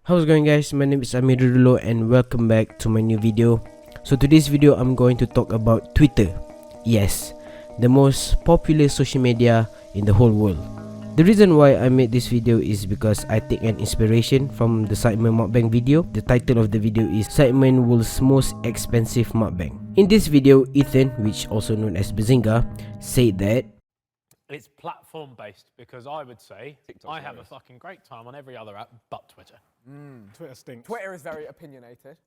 How's it going, guys? My name is Amirulderulo and welcome back to my new video. So today's video I'm going to talk about Twitter. Yes, the most popular social media in the whole world. The reason why I made this video is because I take an inspiration from the Simon mukbang video. The title of the video is Simon World's Most Expensive Mukbang. In this video, Ethan, which also known as Bazinga, said that it's platform based, because I would say TikTok's I have a fucking great time on every other app but Twitter. Twitter stinks. Twitter is very opinionated.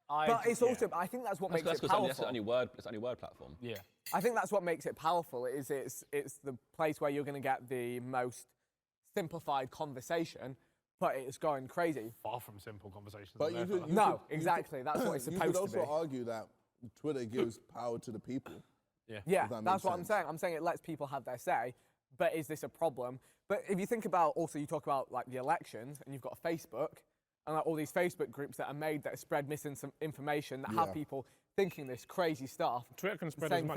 But it's also, I think that's what makes it powerful. It's only word platform. Yeah. I think that's what makes it powerful, is it's the place where you're going to get the most simplified conversation, but it's going crazy. Far from simple conversations. But exactly, that's what it's supposed to be. You could also argue that Twitter gives power to the people. Yeah, that's what I'm saying. I'm saying it lets people have their say, but is this a problem? But if you think about, also you talk about like the elections, and you've got Facebook, and like all these Facebook groups that are made that spread misinformation, that have people thinking this crazy stuff. Twitter can spread as much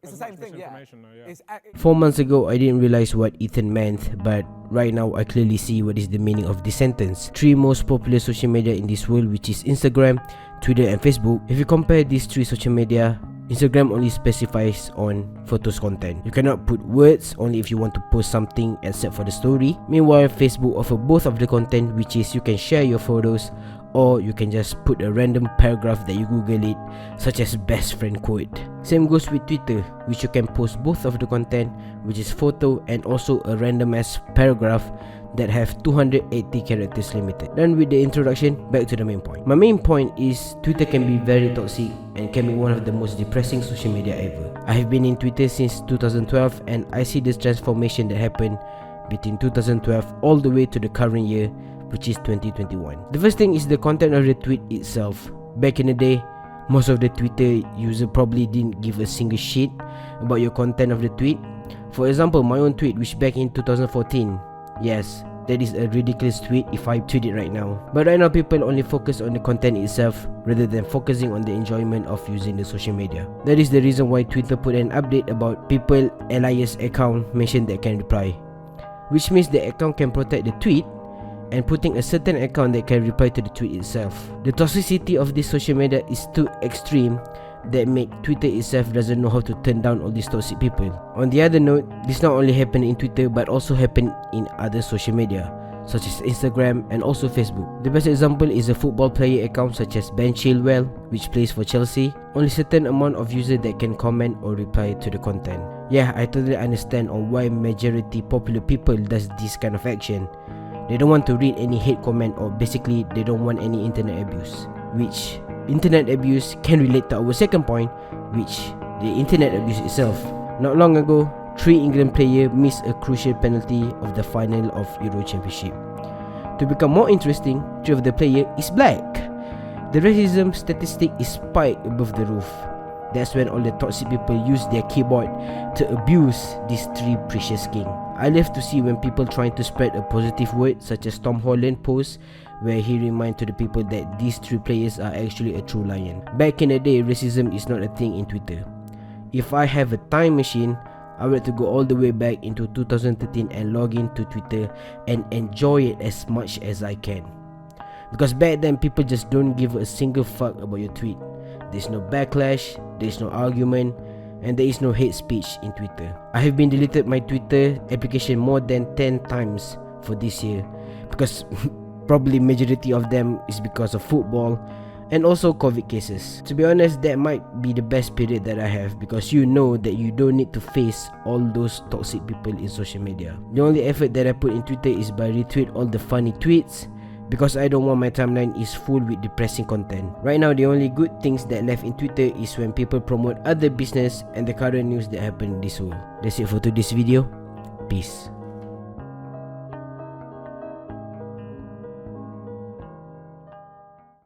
misinformation, yeah. 4 months ago, I didn't realize what Ethan meant, but right now I clearly see what is the meaning of this sentence. 3 most popular social media in this world, which is Instagram, Twitter and Facebook. If you compare these 3 social media, Instagram only specifies on photos content. You cannot put words, only if you want to post something except for the story. Meanwhile, Facebook offer both of the content, which is you can share your photos or you can just put a random paragraph that you Google it, such as best friend quote. Same goes with Twitter, which you can post both of the content, which is photo and also a random ass paragraph that have 280 characters limited. Done with the introduction, back to the main point. My main point is Twitter can be very toxic and can be one of the most depressing social media ever. I have been in Twitter since 2012 and I see this transformation that happened between 2012 all the way to the current year, which is 2021. The first thing is the content of the tweet itself. Back in the day, most of the Twitter user probably didn't give a single shit about your content of the tweet. For example, my own tweet, which back in 2014, yes, that is a ridiculous tweet if I tweet it right now. But right now people only focus on the content itself rather than focusing on the enjoyment of using the social media. That is the reason why Twitter put an update about people alias account mentioned that can reply, which means the account can protect the tweet and putting a certain account that can reply to the tweet itself. The toxicity of this social media is too extreme that make Twitter itself doesn't know how to turn down all these toxic people. On the other note, this not only happen in Twitter but also happen in other social media such as Instagram and also Facebook. The best example is a football player account such as Ben Chilwell, which plays for Chelsea. Only certain amount of users that can comment or reply to the content. Yeah, I totally understand on why majority popular people does this kind of action. They don't want to read any hate comment, or basically they don't want any internet abuse, which internet abuse can relate to our second point, which the internet abuse itself. Not long ago, 3 England players missed a crucial penalty of the final of Euro Championship. To become more interesting, 3 of the players is black. The racism statistic is spiked above the roof. That's when all the toxic people use their keyboard to abuse these 3 precious kings. I love to see when people trying to spread a positive word, such as Tom Holland post where he reminds to the people that these 3 players are actually a true lion. Back in the day, racism is not a thing in Twitter. If I have a time machine, I would like to go all the way back into 2013 and log into Twitter and enjoy it as much as I can. Because back then, people just don't give a single fuck about your tweet. There's no backlash, there's no argument, and there is no hate speech in Twitter. I have been deleted my Twitter application more than 10 times for this year, because probably majority of them is because of football and also COVID cases. To be honest, that might be the best period that I have, because you know that you don't need to face all those toxic people in social media. The only effort that I put in Twitter is by retweet all the funny tweets, because I don't want my timeline is full with depressing content. Right now, the only good things that left in Twitter is when people promote other business and the current news that happen in this world. That's it for today's video. Peace.